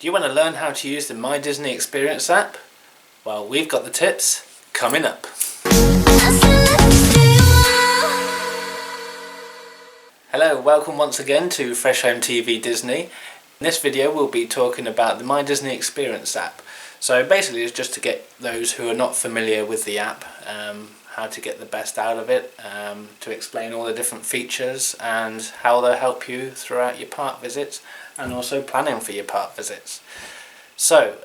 Do you want to learn how to use the My Disney Experience app? Well, we've got the tips coming up. Hello, welcome once again to Fresh Home TV Disney. In this video we'll be talking about the My Disney Experience app. So basically it's just to get those who are not familiar with the app, how to get the best out of it, to explain all the different features and how they'll help you throughout your park visits and also planning for your park visits. So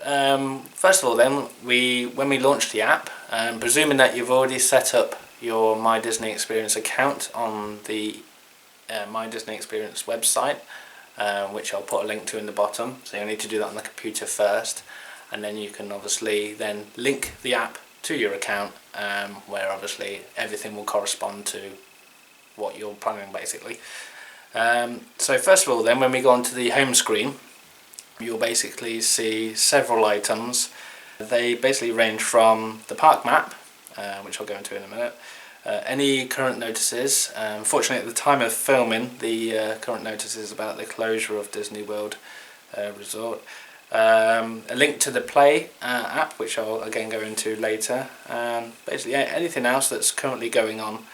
first of all then, when we launched the app, presuming that you've already set up your My Disney Experience account on the My Disney Experience website, which I'll put a link to in the bottom, so you'll need to do that on the computer first, and then you can obviously then link the app to your account, where obviously everything will correspond to what you're planning basically. So first of all then, when we go onto the home screen, you'll basically see several items. They basically range from the park map, which I'll go into in a minute, any current notices. Fortunately at the time of filming, the current notices about the closure of Disney World Resort, a link to the Play app, which I'll again go into later, basically anything else that's currently going on.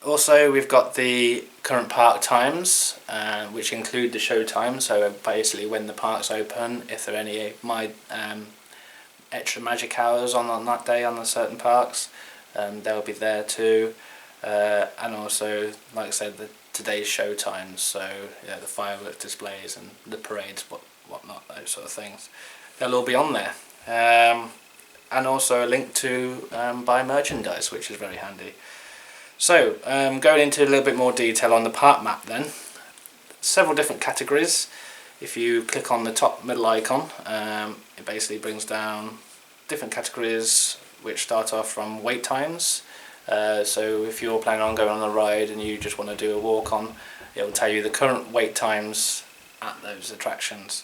Also we've got the current park times, which include the show time, so basically when the park's open, if there are any extra magic hours on that day on the certain parks, they'll be there too, and also, like I said, today's show times, so the firework displays and the parades, whatnot, those sort of things, they'll all be on there, and also a link to buy merchandise, which is very handy. So going into a little bit more detail on the park map then, several different categories. If you click on the top middle icon, it basically brings down different categories which start off from wait times. So if you're planning on going on a ride and you just want to do a walk on, it will tell you the current wait times at those attractions.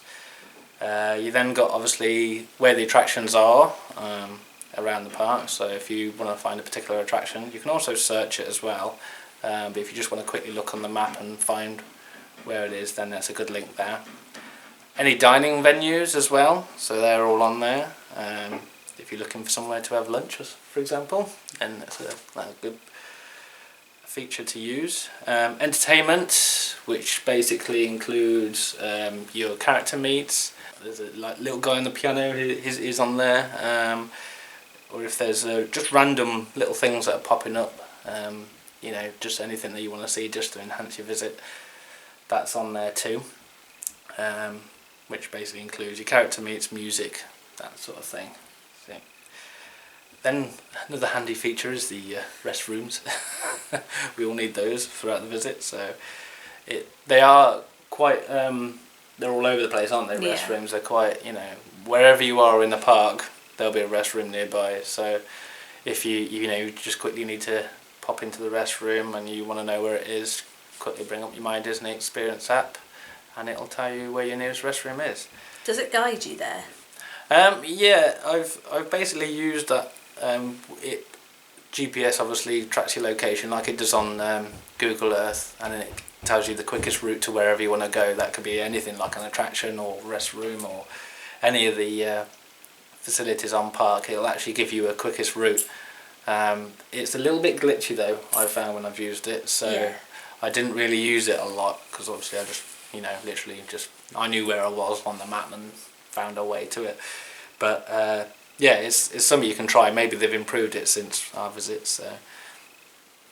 You then got obviously where the attractions are around the park, so if you want to find a particular attraction you can also search it as well, but if you just want to quickly look on the map and find where it is, then that's a good link there. Any dining venues as well, so they're all on there. If you're looking for somewhere to have lunch, for example, then that's a good feature to use. Entertainment, which basically includes your character meets. There's a little guy on the piano who is on there, or if there's just random little things that are popping up, just anything that you want to see just to enhance your visit, that's on there too, which basically includes your character meets, music, that sort of thing. So, then another handy feature is the restrooms. We all need those throughout the visit, so they are quite, they're all over the place, aren't they? Yeah. Restrooms, they're quite, wherever you are in the park there'll be a restroom nearby, so if you just quickly need to pop into the restroom and you want to know where it is, quickly bring up your My Disney Experience app and it'll tell you where your nearest restroom is. Does it guide you there? Yeah, I've basically used that. GPS obviously tracks your location like it does on Google Earth, and it tells you the quickest route to wherever you want to go. That could be anything like an attraction or restroom or any of the facilities on park. It'll actually give you a quickest route. It's a little bit glitchy though, I've found when I've used it, so yeah. I didn't really use it a lot because obviously I just literally I knew where I was on the map and found a way to it. But yeah, it's something you can try. Maybe they've improved it since our visits.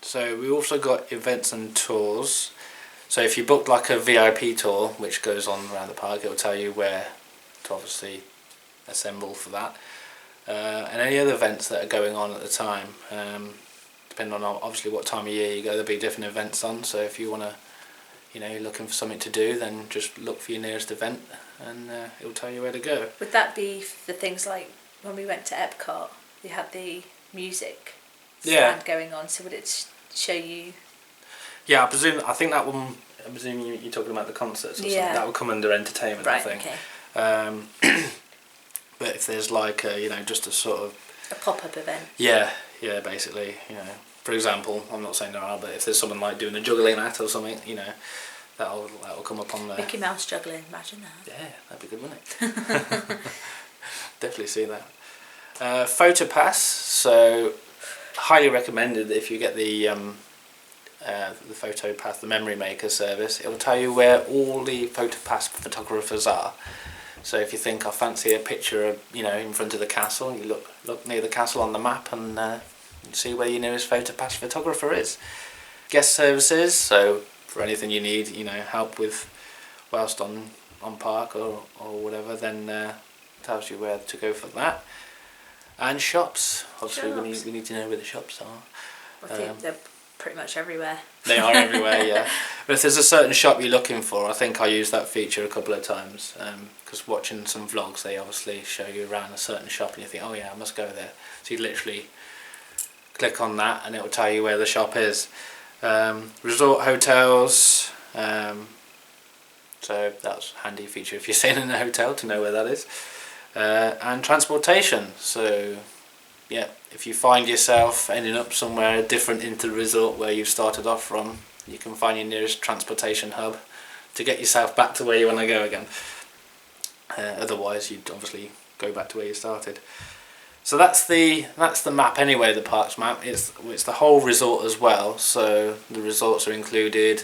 So we also got events and tours. So if you book like a VIP tour which goes on around the park, it'll tell you where to obviously assemble for that, and any other events that are going on at the time, depending on obviously what time of year you go, there'll be different events on. So if you want to, you're looking for something to do, then just look for your nearest event and it'll tell you where to go. Would that be for things like when we went to Epcot, we had the music stand going on, so would it show you? Yeah, I think that one, I'm presuming you're talking about the concerts or something, that would come under entertainment, right, I think. Okay. But if there's like just a sort of a pop-up event. Yeah, basically, for example, I'm not saying there are, but if there's someone like doing a juggling act or something, That'll come up on there. Mickey Mouse juggling, imagine that. Yeah, that'd be good, wouldn't it? Definitely see that. Photo pass. So highly recommended that if you get the photo pass, the memory maker service, it will tell you where all the photo pass photographers are. So if you think, I fancy a picture of, in front of the castle, you look near the castle on the map and you see where your nearest photo pass photographer is. Guest services, so for anything you need, help with whilst on park or whatever, then tells you where to go for that. And shops, obviously we need to know where the shops are. I think they're pretty much everywhere. They are everywhere, yeah. But if there's a certain shop you're looking for, I think I used that feature a couple of times, because watching some vlogs, they obviously show you around a certain shop and you think, oh yeah, I must go there. So you literally click on that and it will tell you where the shop is. Resort hotels, so that's a handy feature if you're staying in a hotel to know where that is. And transportation, so yeah, if you find yourself ending up somewhere different into the resort where you've started off from, you can find your nearest transportation hub to get yourself back to where you want to go again. Otherwise you'd obviously go back to where you started. So that's the map anyway, the parks map. It's the whole resort as well, so the resorts are included,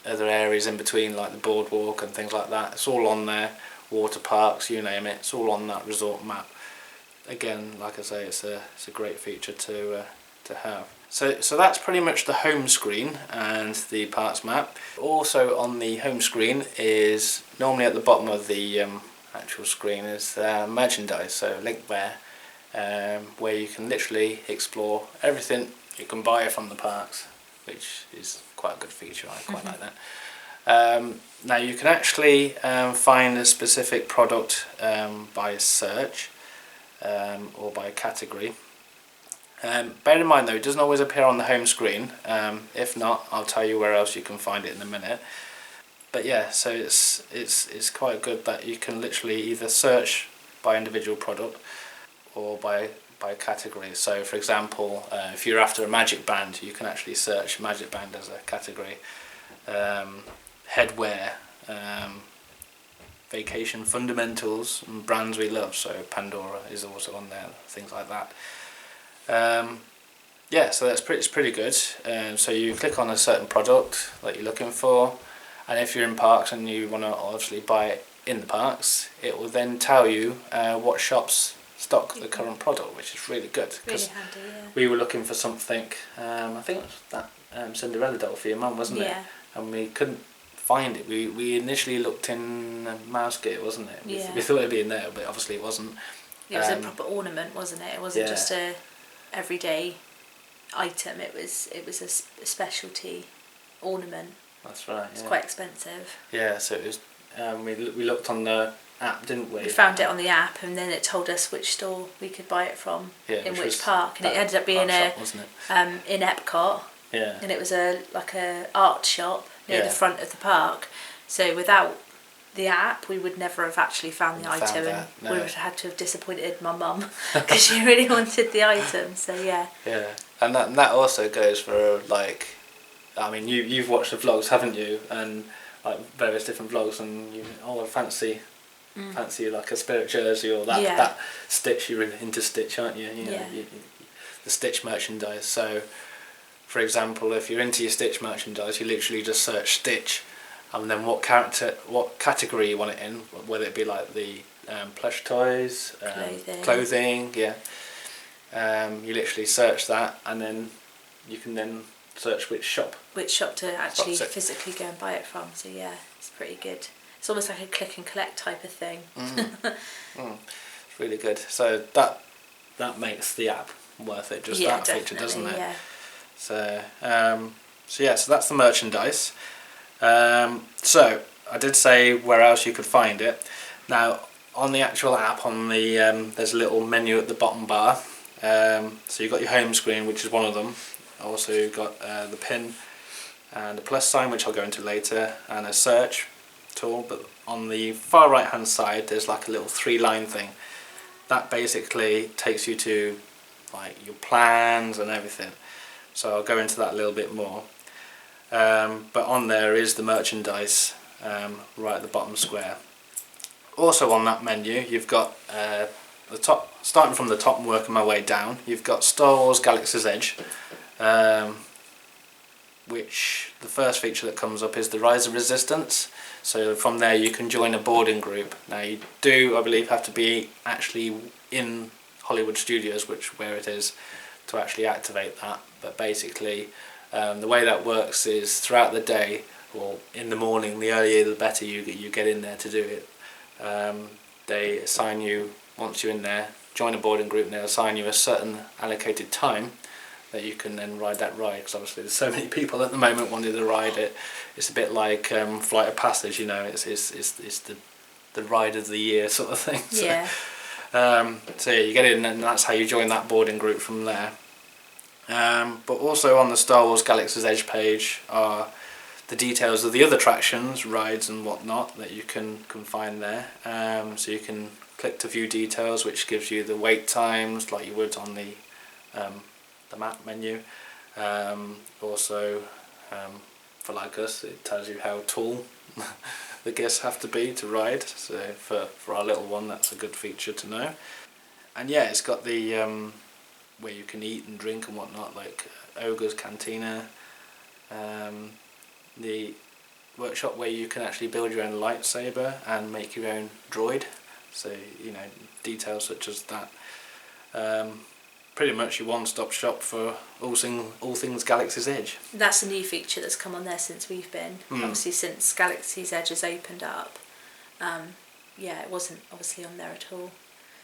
other areas in between like the boardwalk and things like that. It's all on there, water parks, you name it, it's all on that resort map. Again, like I say, it's a great feature to have. So that's pretty much the home screen and the parks map. Also on the home screen is, normally at the bottom of the actual screen, is merchandise, so link there, where you can literally explore everything you can buy from the parks, which is quite a good feature. I quite like that. Now you can actually find a specific product by search or by category. Bear in mind though, it doesn't always appear on the home screen. If not, I'll tell you where else you can find it in a minute. But yeah, so it's quite good that you can literally either search by individual product or by category. So for example, if you're after a magic band, you can actually search magic band as a category. Headwear, vacation fundamentals, and brands we love, so Pandora is also on there, things like that. Yeah, so it's pretty good. So you click on a certain product that you're looking for, and if you're in parks and you want to obviously buy it in the parks, it will then tell you what shops stock the current product, which is really good. Really handy, yeah. We were looking for something, I think it was that Cinderella doll for your mum, wasn't it? And we couldn't find it. We initially looked in Mousegate, wasn't it? We thought it'd be in there, but obviously it wasn't. It was a proper ornament, wasn't it? It wasn't just a everyday item. It was a specialty ornament. That's right. It's quite expensive. Yeah, so it was. We looked on the app, didn't we? We found it on the app, and then it told us which store we could buy it from, in which park, and it ended up being shop, wasn't it? In Epcot. Yeah. And it was a art shop near the front of the park. So without the app, we would never have actually found the item, and we would have had to have disappointed my mum because she really wanted the item. So yeah. Yeah, and that also goes for I mean, you've watched the vlogs, haven't you? And like various different vlogs, and I fancy like a Spirit jersey or that Stitch. You're into Stitch, aren't you? The Stitch merchandise. So, for example, if you're into your Stitch merchandise, you literally just search Stitch, and then what category you want it in, whether it be like the plush toys, clothing, you literally search that, and then you can then search which shop to actually physically go and buy it from. So yeah, it's pretty good. It's almost like a click and collect type of thing. It's really good. So that makes the app worth it, just that feature, doesn't it? Yeah. So so that's the merchandise. So I did say where else you could find it. Now on the actual app, on the there's a little menu at the bottom bar. So you've got your home screen, which is one of them. Also you've got the pin and the plus sign, which I'll go into later, and a search tool. But on the far right hand side there's like a little 3-line thing that basically takes you to like your plans and everything. So I'll go into that a little bit more. but on there is the merchandise right at the bottom square. Also on that menu you've got the top, starting from the top and working my way down, you've got Star Wars Galaxy's Edge, which the first feature that comes up is the Resistance. So from there you can join a boarding group. Now you do, I believe, have to be actually in Hollywood Studios, where it is, to actually activate that. But basically the way that works is throughout the day, or in the morning, the earlier the better you get in there to do it. They assign you, once you're in there, join a boarding group, and they'll assign you a certain allocated time that you can then ride that ride, because obviously there's so many people at the moment wanting to ride it. It's a bit like Flight of Passage, you know, it's the ride of the year sort of thing. So, yeah. So yeah, you get in and that's how you join that boarding group from there. But also on the Star Wars Galaxy's Edge page are the details of the other attractions, rides and whatnot that you can find there. So you can click to view details, which gives you the wait times like you would on the map menu. Also for like us, it tells you how tall the guests have to be to ride, so for our little one that's a good feature to know. And yeah, it's got the where you can eat and drink and whatnot, like Ogre's Cantina, the workshop where you can actually build your own lightsaber and make your own droid, so you know, details such as that. Pretty much your one-stop shop for all things Galaxy's Edge. That's a new feature that's come on there since we've been. Obviously since Galaxy's Edge has opened up. Yeah, it wasn't obviously on there at all.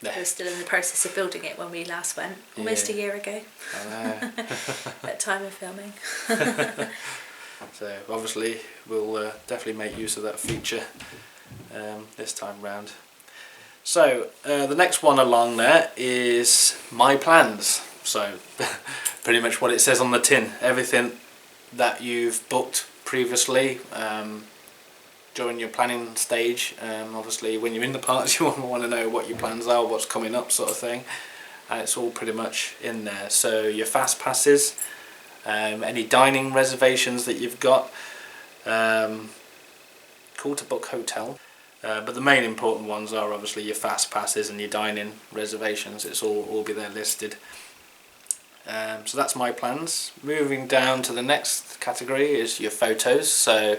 No. We were still in the process of building it when we last went, almost a year ago. I know. At time of filming. So obviously we'll definitely make use of that feature this time round. So the next one along there is My Plans. So pretty much what it says on the tin, everything that you've booked previously during your planning stage. Obviously when you're in the parks you want to know what your plans are, what's coming up sort of thing, and it's all pretty much in there. So your fast passes, any dining reservations that you've got, call to book hotel. But the main important ones are obviously your fast passes and your dining reservations. It's all be there listed. So that's My Plans. Moving down to the next category is your photos. So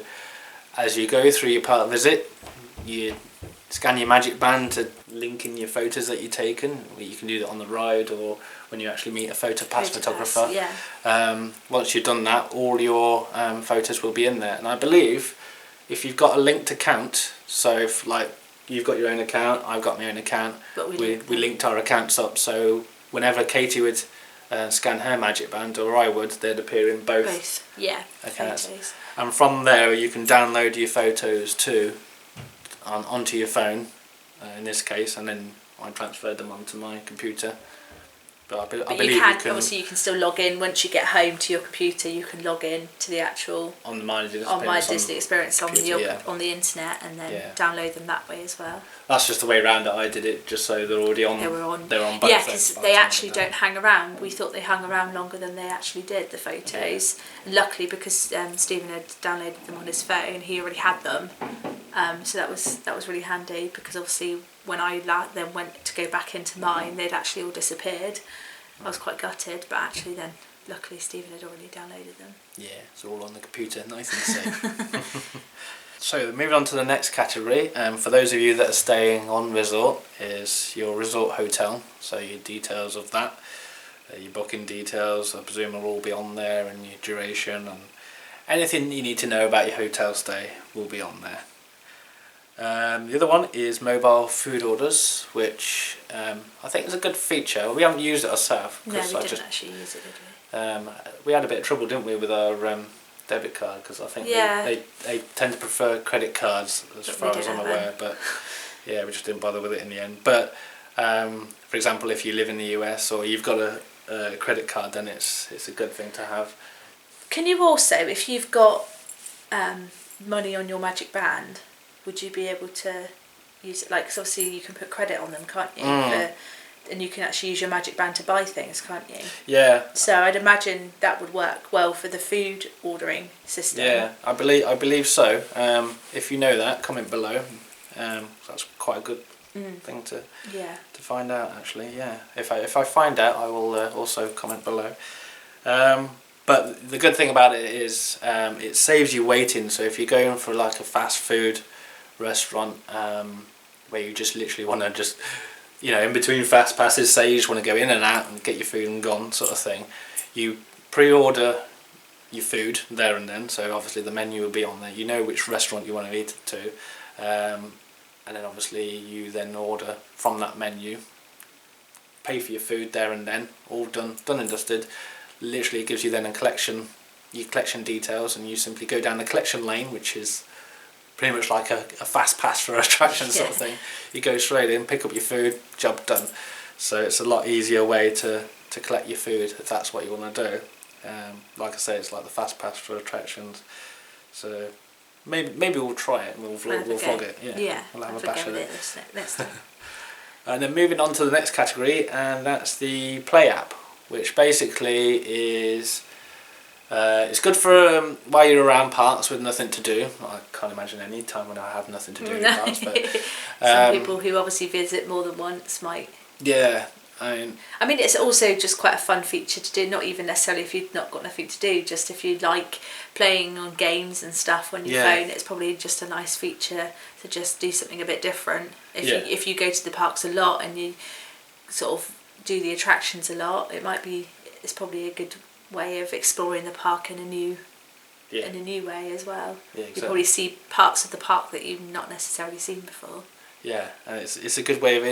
as you go through your park visit, you scan your magic band to link in your photos that you've taken. You can do that on the ride or when you actually meet a photographer. Yeah. Once you've done that, all your photos will be in there. And I believe if you've got a linked account, so if like you've got your own account, I've got my own account, but we linked our accounts up, so whenever Katie would scan her magic band, or I would, they'd appear in both yeah, accounts. photos. And from there you can download your photos too onto your phone in this case, and then I transferred them onto my computer. But I believe you can obviously you can still log in once you get home to your computer. You can log in to the actual on My Disney Experience on the internet, and then download them that way as well. That's just the way around that I did it, just so they're already on. They're on both. Yeah, because they actually don't hang around. We thought they hung around longer than they actually did, the photos. And luckily, because Stephen had downloaded them on his phone, he already had them. So that was really handy, because obviously when I then went to go back into mine, they'd actually all disappeared. I was quite gutted, but actually then luckily Stephen had already downloaded them. Yeah, it's all on the computer, nice and safe. So moving on to the next category, for those of you that are staying on resort, is your resort hotel. So your details of that, your booking details, I presume will all be on there, and your duration and anything you need to know about your hotel stay will be on there. The other one is mobile food orders, which I think is a good feature. We haven't used it ourselves. No, we didn't actually use it, did we? We had a bit of trouble, didn't we, with our debit card, because I think they tend to prefer credit cards as far as I'm aware. But yeah, we just didn't bother with it in the end. But for example, if you live in the US or you've got a credit card, then it's a good thing to have. Can you also, if you've got money on your magic band, would you be able to use it? Like, 'cause obviously you can put credit on them, can't you? and you can actually use your magic band to buy things, can't you? Yeah. So I'd imagine that would work well for the food ordering system. Yeah, I believe so. If you know that, comment below. That's quite a good thing to find out, actually. Yeah. If I find out, I will also comment below. But the good thing about it is it saves you waiting. So if you're going for like a fast food restaurant where you just literally want to just, you know, in between fast passes, say you just want to go in and out and get your food and gone sort of thing, you pre-order your food there and then, so obviously the menu will be on there, you know which restaurant you want to eat it to, and then obviously you then order from that menu, pay for your food there and then, all done and dusted. Literally it gives you then your collection details, and you simply go down the collection lane, which is pretty much like a fast pass for attraction sort of thing. You go straight in, pick up your food, job done. So it's a lot easier way to collect your food if that's what you want to do. Like I say, it's like the fast pass for attractions. So maybe we'll try it and we'll vlog it. Yeah, we'll have a bash at it. Next time. And then moving on to the next category, and that's the Play app, which basically is it's good for while you're around parks with nothing to do. I can't imagine any time when I have nothing to do in parks. But some people who obviously visit more than once might. Yeah. I mean, it's also just quite a fun feature to do, not even necessarily if you've not got nothing to do, just if you like playing on games and stuff on your phone, it's probably just a nice feature to just do something a bit different. If you go to the parks a lot and you sort of do the attractions a lot, it's probably a good way of exploring the park in a new way as well. Yeah, exactly. You probably see parts of the park that you've not necessarily seen before. Yeah, and it's a good way of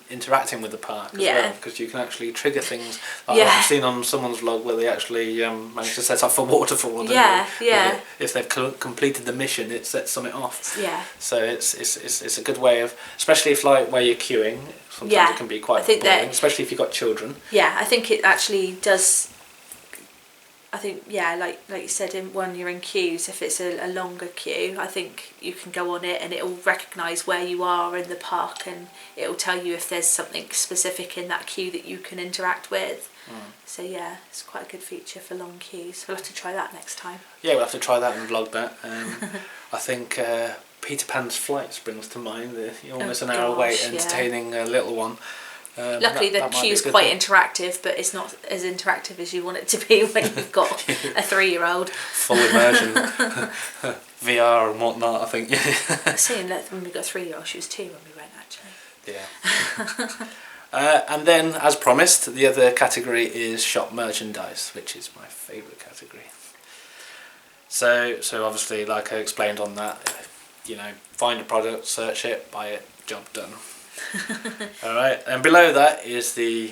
interacting with the park as well, because you can actually trigger things. I've seen on someone's vlog where they actually managed to set off a waterfall. If they've completed the mission, it sets something off. Yeah. So it's a good way of, especially if like where you're queuing, sometimes it can be quite boring, especially if you've got children. Yeah, I think it actually does. I think, like you said, when you're in queues, if it's a longer queue, I think you can go on it and it'll recognise where you are in the park, and it'll tell you if there's something specific in that queue that you can interact with. So it's quite a good feature for long queues. We'll have to try that next time. Yeah, we'll have to try that and vlog that. I think Peter Pan's Flight springs to mind. You're almost an hour away entertaining a little one. Luckily the queue's quite interactive, but it's not as interactive as you want it to be when you've got a 3-year-old. Full immersion. VR and whatnot, I think. I was saying that when we got a 3-year-old, she was 2 when we went, actually. Yeah. And then, as promised, the other category is shop merchandise, which is my favourite category. So obviously, like I explained on that, find a product, search it, buy it, job done. Alright, and below that is the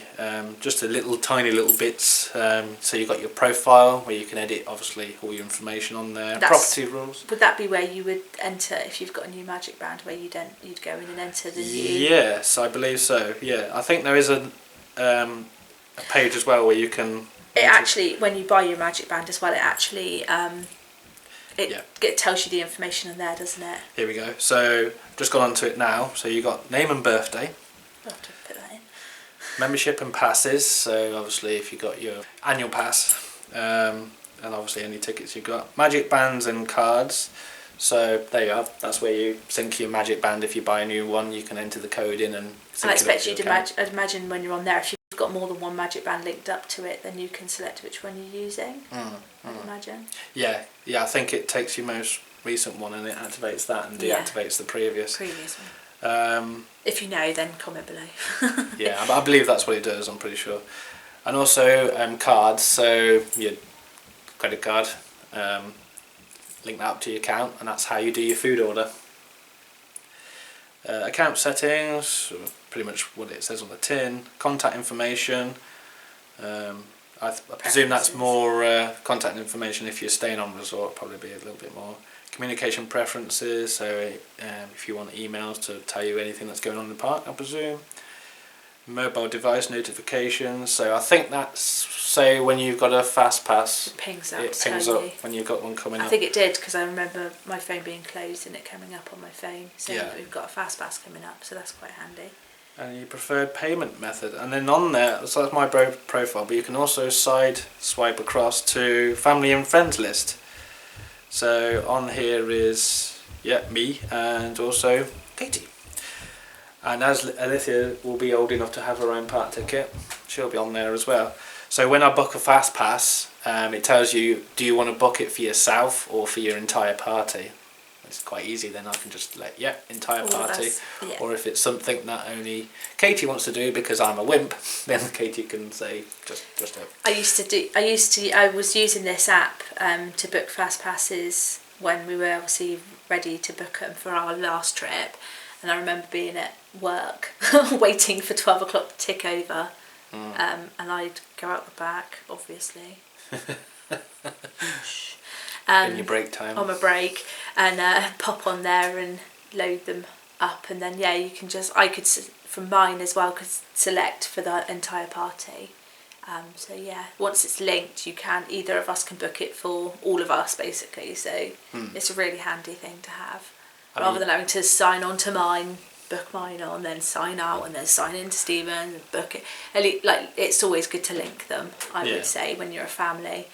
just a tiny little bits, so you've got your profile where you can edit obviously all your information on there. Property rules. Would that be where you would enter if you've got a new magic band, where you'd go in and enter the new? Yes, I believe so. Yeah, I think there is a page as well where you can. It actually, when you buy your magic band as well, it actually it tells you the information in there, doesn't it? Here we go. So just gone onto it now. So you got name and birthday. I'll have to put that in. Membership and passes. So obviously if you got your annual pass, and obviously any tickets you got. Magic bands and cards. So there you are. That's where you sync your magic band. If you buy a new one, you can enter the code in and. I expect you to imagine when you're on there, if you've got more than one magic band linked up to it, then you can select which one you're using. I'd imagine. Yeah. I think it takes your most recent one and it activates that and deactivates the previous one. If you know, then comment below. Yeah, I believe that's what it does. I'm pretty sure. And also cards. So your credit card, link that up to your account, and that's how you do your food order. Account settings, pretty much what it says on the tin. Contact information. I presume that's more contact information if you're staying on resort, probably be a little bit more. Communication preferences, so if you want emails to tell you anything that's going on in the park, I presume. Mobile device notifications, so I think that's, say when you've got a fast pass, it pings up when you've got one coming up. I think it did, because I remember my phone being closed and it coming up on my phone saying that we've got a fast pass coming up, so that's quite handy. and your preferred payment method. And then on there, so that's my profile, but you can also side swipe across to family and friends list. So on here is, yeah, me and also Katie. And as Alithia will be old enough to have her own park ticket, she'll be on there as well. So when I book a fast pass, it tells you, do you want to book it for yourself or for your entire party? It's quite easy then. I can just like, yeah, entire party. Yeah. Or if it's something that only Katie wants to do because I'm a wimp, then Katie can say just it. I was using this app to book fast passes when we were obviously ready to book them for our last trip, and I remember being at work waiting for 12 o'clock to tick over, and I'd go out the back, obviously. In your break time. On my break, and pop on there and load them up, and then you can I could from mine as well could select for the entire party. So once it's linked, either of us can book it for all of us basically. So it's a really handy thing to have, rather than having to sign on to mine, book mine on, then sign out, and then sign into Stephen and book it. It's always good to link them. I would say when you're a family.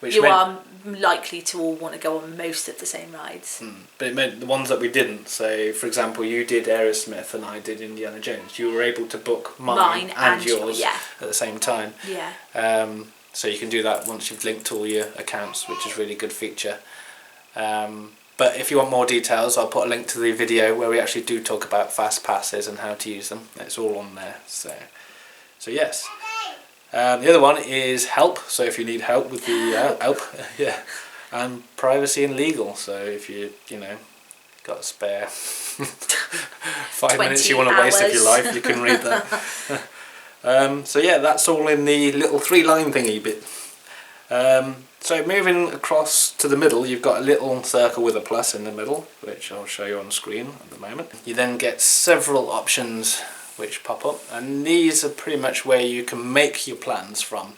You are likely to all want to go on most of the same rides. But it meant the ones that we didn't, so for example you did Aerosmith and I did Indiana Jones, you were able to book mine and yours at the same time. So you can do that once you've linked all your accounts, which is a really good feature. But if you want more details, I'll put a link to the video where we actually do talk about fast passes and how to use them. It's all on there. So yes. The other one is help, so if you need help with the help, and privacy and legal, so if you got a spare 5 minutes you want to waste of your life, you can read that. So that's all in the little 3-line thingy bit. So moving across to the middle, you've got a little circle with a plus in the middle, which I'll show you on screen at the moment. You then get several options which pop up, and these are pretty much where you can make your plans from.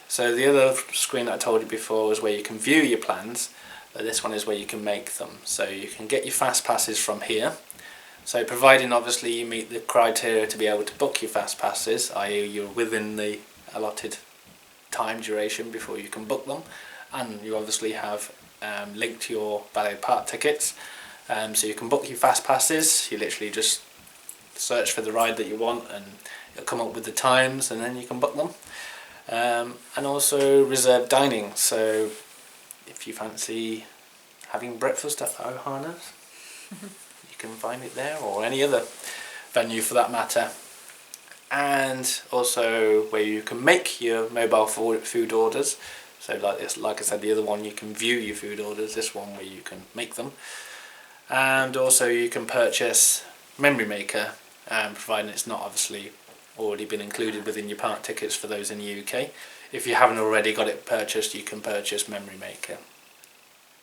So the other screen that I told you before is where you can view your plans, but this one is where you can make them. So you can get your fast passes from here, so providing obviously you meet the criteria to be able to book your fast passes, i.e. you're within the allotted time duration before you can book them, and you obviously have linked your valid park tickets, so you can book your fast passes. You literally just search for the ride that you want and it'll come up with the times, and then you can book them. And also reserve dining, so if you fancy having breakfast at Ohana's, you can find it there, or any other venue for that matter. And also where you can make your mobile food orders, so like I said, the other one you can view your food orders, this one where you can make them. And also you can purchase Memory Maker, providing it's not obviously already been included within your park tickets for those in the UK. If you haven't already got it purchased, you can purchase Memory Maker.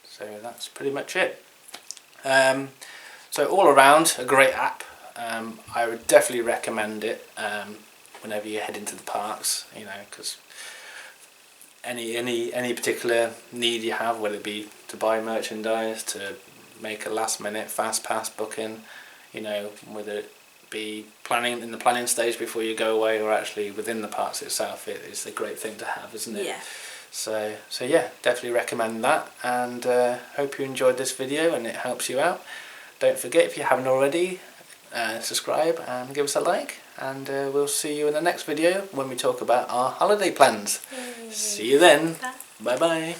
So that's pretty much it. So all around a great app. I would definitely recommend it whenever you head into the parks, because any particular need you have, whether it be to buy merchandise, to make a last minute fast pass booking, whether it be planning in the planning stage before you go away, or actually within the parks itself, it is a great thing to have, isn't it? So definitely recommend that, and hope you enjoyed this video and it helps you out. Don't forget, if you haven't already, subscribe and give us a like, and we'll see you in the next video when we talk about our holiday plans. See you then. Bye bye.